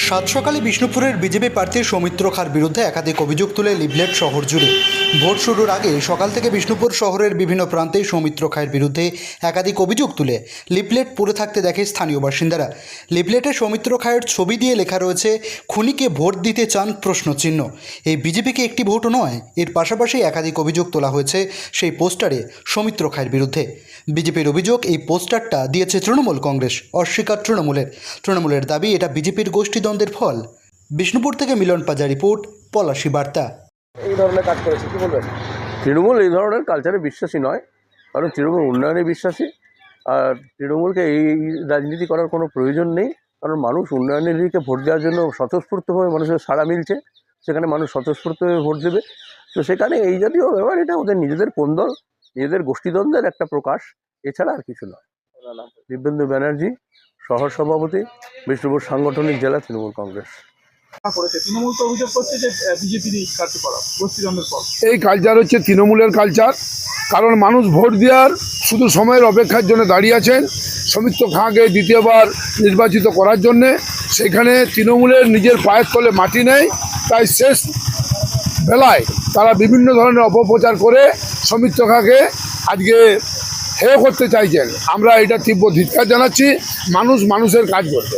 সাত সকালে বিষ্ণুপুরের বিজেপি প্রার্থী সৌমিত্র খাঁর বিরুদ্ধে একাধিক অভিযোগ তুলে লিফলেট শহর জুড়ে। ভোট শুরুর আগে সকাল থেকে বিষ্ণুপুর শহরের বিভিন্ন প্রান্তে সৌমিত্র খাঁর বিরুদ্ধে একাধিক অভিযোগ তুলে লিফলেট পড়ে থাকতে দেখে স্থানীয় বাসিন্দারা। লিফলেটে সৌমিত্র খাঁর ছবি দিয়ে লেখা রয়েছে, খুনিকে ভোট দিতে চান প্রশ্নচিহ্ন। এই বিজেপিকে একটি ভোটও নয়, এর পাশাপাশি একাধিক অভিযোগ তোলা হয়েছে সেই পোস্টারে সৌমিত্র খাঁর বিরুদ্ধে। বিজেপির অভিযোগ, এই পোস্টারটা দিয়েছে তৃণমূল কংগ্রেস। অস্বীকার তৃণমূলের দাবি এটা বিজেপির গোষ্ঠীদ্বন্দ্বের ফল। বিষ্ণুপুর থেকে মিলন পাজা রিপোর্ট, পলাশী বার্তা। এই ধরনের কাজ করেছে কি বলবেন? তৃণমূল এই ধরনের কালচারে বিশ্বাসী নয়, কারণ তৃণমূল উন্নয়নে বিশ্বাসী। আর তৃণমূলকে এই রাজনীতি করার কোনো প্রয়োজন নেই, কারণ মানুষ উন্নয়নের দিকে ভোট দেওয়ার জন্য স্বতঃস্ফূর্তভাবে মানুষের সাড়া মিলছে, সেখানে মানুষ স্বতঃস্ফূর্তভাবে ভোট দেবে। তো সেখানে এই জাতীয় ব্যাপার, এটা ওদের নিজেদের কোন্দল, নিজেদের গোষ্ঠীদ্বন্দ্বের একটা প্রকাশ, এছাড়া আর কিছু নয়। দিব্যেন্দু ব্যানার্জি, শহর সভাপতি, বিষ্ণুপুর সাংগঠনিক জেলা তৃণমূল কংগ্রেস। তৃণমূল তো অভিযোগ করছে যে বিজেপির কার্যকলাপ গোষ্ঠীদ্বন্দ্বের ফল। এই কালচার হচ্ছে তৃণমূলের কালচার, কারণ মানুষ ভোট দেওয়ার শুধু সময়ের অপেক্ষার জন্য দাঁড়িয়ে আছেন সৌমিত্র খাঁকে দ্বিতীয়বার নির্বাচিত করার জন্যে। সেখানে তৃণমূলের নিজের পায়ের তলে মাটি নেই, তাই শেষ বেলায় তারা বিভিন্ন ধরনের অপপ্রচার করে সৌমিত্র খাঁকে আজকে হেয় করতে চাইছেন। আমরা এটা তীব্র ধিক্কার জানাচ্ছি। মানুষের কাজ করবে।